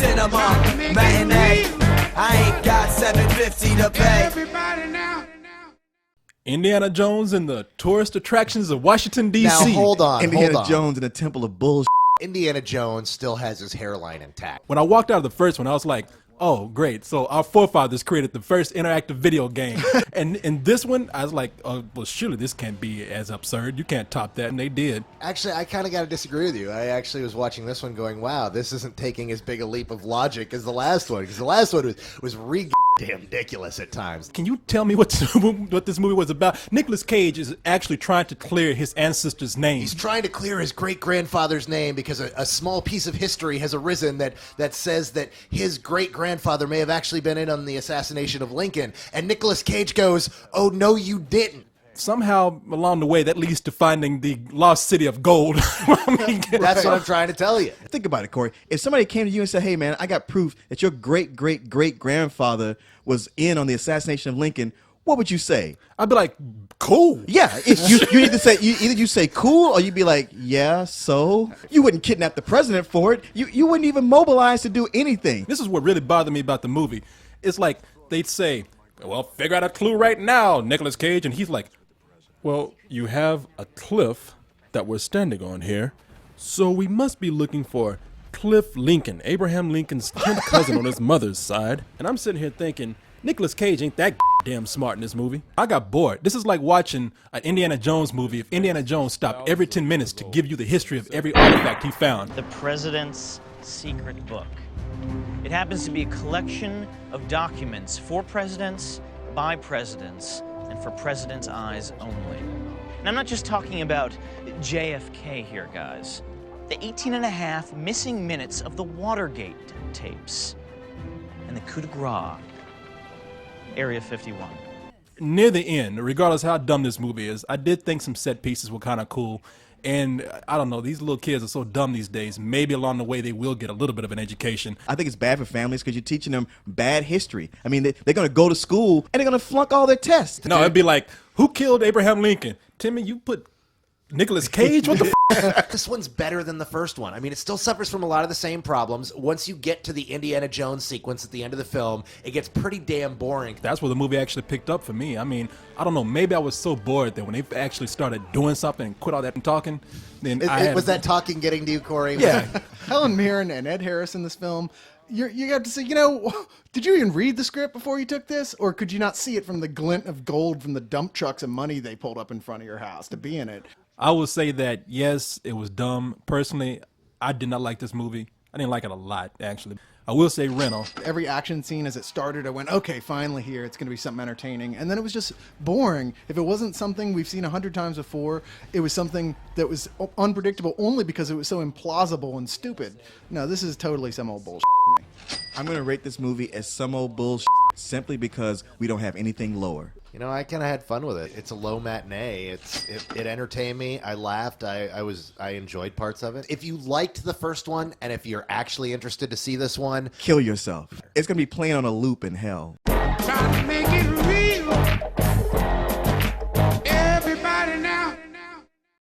cinema matinee. I ain't got $7.50 to pay. Everybody now. Indiana Jones and the tourist attractions of Washington, D.C. Now hold on, Indiana Jones in the Temple of Bull. Indiana Jones still has his hairline intact. When I walked out of the first one, I was like, oh, great. So our forefathers created the first interactive video game. And in this one, I was like, oh, well, surely this can't be as absurd. You can't top that. And they did. Actually, I kind of got to disagree with you. I actually was watching this one going, wow, this isn't taking as big a leap of logic as the last one. Because the last one was damn ridiculous at times. Can you tell me what this movie was about? Nicolas Cage is actually trying to clear his ancestors' names. He's trying to clear his great-grandfather's name because a small piece of history has arisen that says that his great-grandfather may have actually been in on the assassination of Lincoln. And Nicolas Cage goes, oh, no, you didn't. Somehow along the way, that leads to finding the lost city of gold. That's what I'm trying to tell you. Think about it, Corey. If somebody came to you and said, hey, man, I got proof that your great-great-great-grandfather was in on the assassination of Lincoln, what would you say? I'd be like, cool. Yeah, if you need to say, either you say cool or you'd be like, yeah, so? You wouldn't kidnap the president for it. You wouldn't even mobilize to do anything. This is what really bothered me about the movie. It's like they'd say, well, figure out a clue right now, Nicolas Cage. And he's like, well, you have a cliff that we're standing on here, so we must be looking for Cliff Lincoln, Abraham Lincoln's 10th cousin on his mother's side. And I'm sitting here thinking, Nicolas Cage ain't that damn smart in this movie. I got bored. This is like watching an Indiana Jones movie if Indiana Jones stopped every 10 minutes to give you the history of every artifact he found. The President's Secret Book. It happens to be a collection of documents for presidents, by presidents, and for presidents' eyes only. And I'm not just talking about JFK here, guys. The 18 and a half missing minutes of the Watergate tapes and the coup de grace, Area 51. Near the end, regardless how dumb this movie is, I did think some set pieces were kind of cool. And I don't know, these little kids are so dumb these days. Maybe along the way they will get a little bit of an education. I think it's bad for families because you're teaching them bad history. I mean, they're going to go to school and they're going to flunk all their tests. No, it'd be like, who killed Abraham Lincoln? Timmy, you put Nicolas Cage? What the f? This one's better than the first one. I mean, it still suffers from a lot of the same problems. Once you get to the Indiana Jones sequence at the end of the film, it gets pretty damn boring. That's where the movie actually picked up for me. I mean, I don't know, maybe I was so bored that when they actually started doing something and quit all that talking, then was that talking getting to you, Corey? Yeah. Helen Mirren and Ed Harris in this film. You got to say, did you even read the script before you took this? Or could you not see it from the glint of gold from the dump trucks of money they pulled up in front of your house to be in it? I will say that, yes, it was dumb. Personally, I did not like this movie. I didn't like it a lot, actually. I will say Reno. Every action scene as it started, I went, okay, finally here, it's going to be something entertaining. And then it was just boring. If it wasn't something we've seen 100 times before, it was something that was unpredictable only because it was so implausible and stupid. No, this is totally some old bullshit to me. I'm going to rate this movie as some old bullshit simply because we don't have anything lower. I kind of had fun with it. It's a low matinee. It entertained me. I laughed. I enjoyed parts of it. If you liked the first one, and if you're actually interested to see this one, kill yourself. It's going to be playing on a loop in hell. Trying to make it